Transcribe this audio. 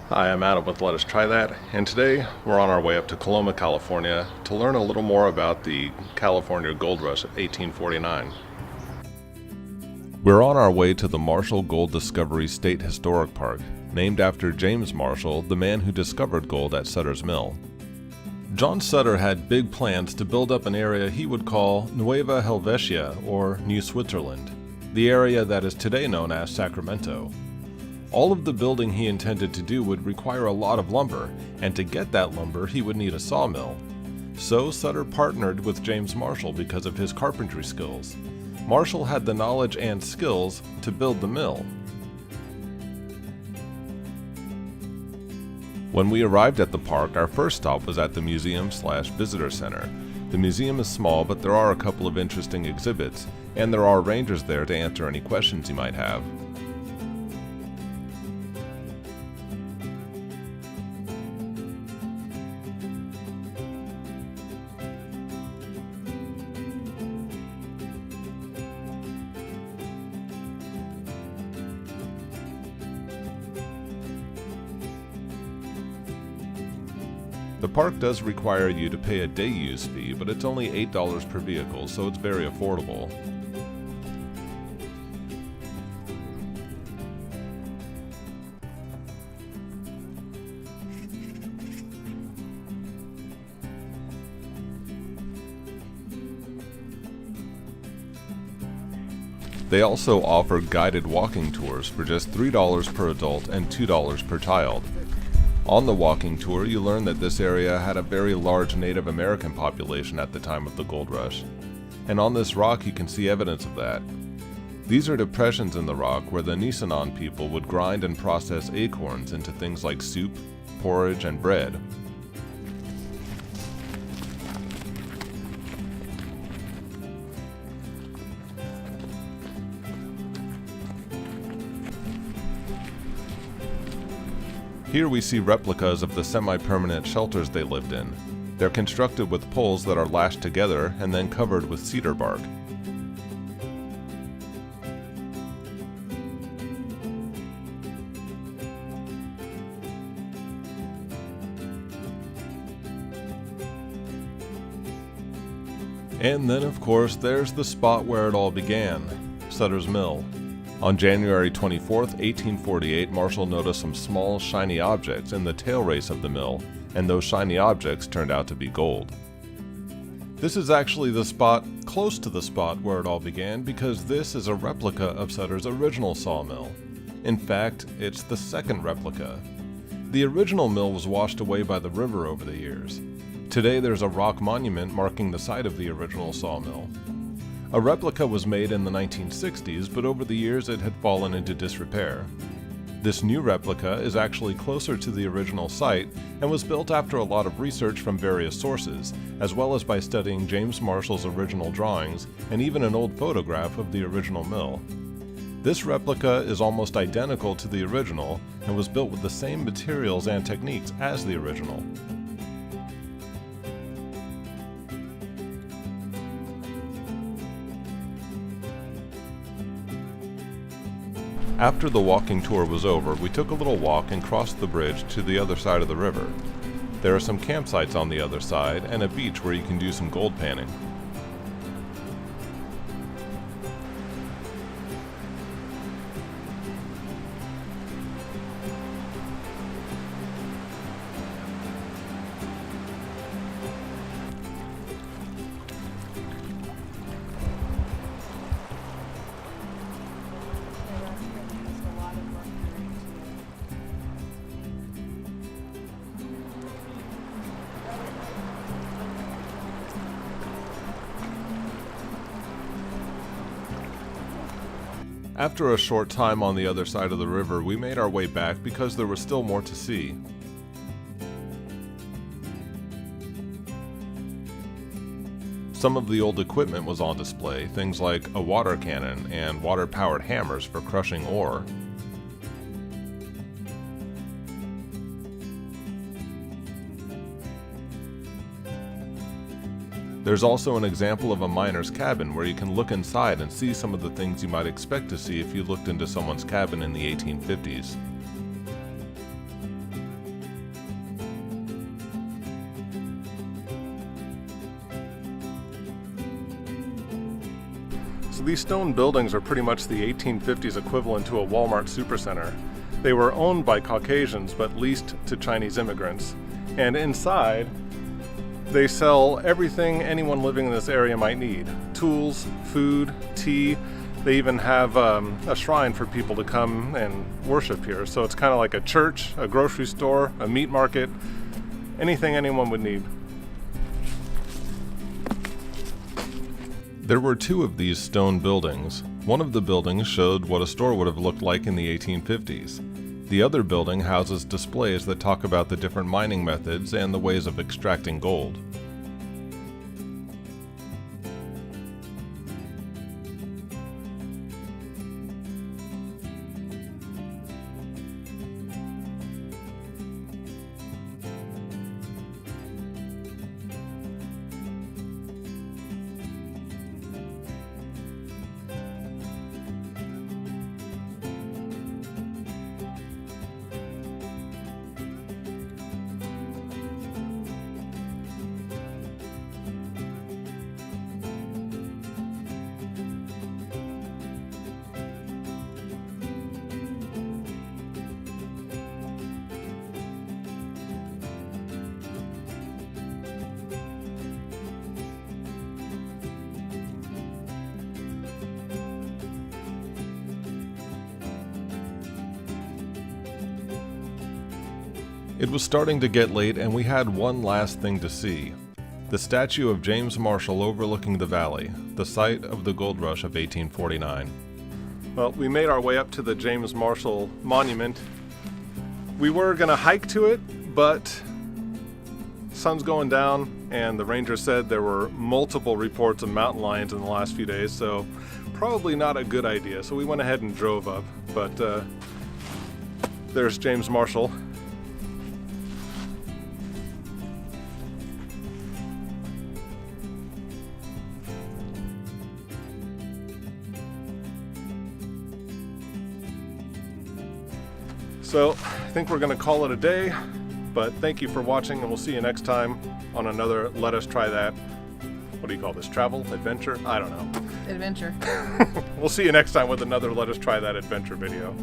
Hi, I'm Adam with Let Us Try That, and today we're on our way up to Coloma, California to learn a little more about the California Gold Rush of 1849. We're on our way to the Marshall Gold Discovery State Historic Park, named after James Marshall, the man who discovered gold at Sutter's Mill. John Sutter had big plans to build up an area he would call Nueva Helvetia, or New Switzerland, the area that is today known as Sacramento. All of the building he intended to do would require a lot of lumber, and to get that lumber he would need a sawmill. So Sutter partnered with James Marshall because of his carpentry skills. Marshall had the knowledge and skills to build the mill. When we arrived at the park, our first stop was at the museum/visitor center. The museum is small, but there are a couple of interesting exhibits, and there are rangers there to answer any questions you might have. The park does require you to pay a day use fee, but it's only $8 per vehicle, so it's very affordable. They also offer guided walking tours for just $3 per adult and $2 per child. On the walking tour, you learn that this area had a very large Native American population at the time of the gold rush. And on this rock you can see evidence of that. These are depressions in the rock where the Nisenan people would grind and process acorns into things like soup, porridge, and bread. Here we see replicas of the semi-permanent shelters they lived in. They're constructed with poles that are lashed together and then covered with cedar bark. And then, of course, there's the spot where it all began, Sutter's Mill. On January 24, 1848, Marshall noticed some small, shiny objects in the tail race of the mill, and those shiny objects turned out to be gold. This is actually the spot close to the spot where it all began because this is a replica of Sutter's original sawmill. In fact, it's the second replica. The original mill was washed away by the river over the years. Today there's a rock monument marking the site of the original sawmill. A replica was made in the 1960s, but over the years it had fallen into disrepair. This new replica is actually closer to the original site and was built after a lot of research from various sources, as well as by studying James Marshall's original drawings and even an old photograph of the original mill. This replica is almost identical to the original and was built with the same materials and techniques as the original. After the walking tour was over, we took a little walk and crossed the bridge to the other side of the river. There are some campsites on the other side and a beach where you can do some gold panning. After a short time on the other side of the river, we made our way back because there was still more to see. Some of the old equipment was on display, things like a water cannon and water-powered hammers for crushing ore. There's also an example of a miner's cabin where you can look inside and see some of the things you might expect to see if you looked into someone's cabin in the 1850s. So these stone buildings are pretty much the 1850s equivalent to a Walmart supercenter. They were owned by Caucasians but leased to Chinese immigrants. And inside, they sell everything anyone living in this area might need. Tools, food, tea. They even have a shrine for people to come and worship here. So it's kind of like a church, a grocery store, a meat market, anything anyone would need. There were two of these stone buildings. One of the buildings showed what a store would have looked like in the 1850s. The other building houses displays that talk about the different mining methods and the ways of extracting gold. It was starting to get late and we had one last thing to see. The statue of James Marshall overlooking the valley, the site of the gold rush of 1849. Well, we made our way up to the James Marshall monument. We were gonna hike to it, but sun's going down and the ranger said there were multiple reports of mountain lions in the last few days, so probably not a good idea. So we went ahead and drove up, but there's James Marshall. So I think we're going to call it a day, but thank you for watching and we'll see you next time on another Let Us Try That. What do you call this? Travel? Adventure? I don't know. Adventure. We'll see you next time with another Let Us Try That adventure video.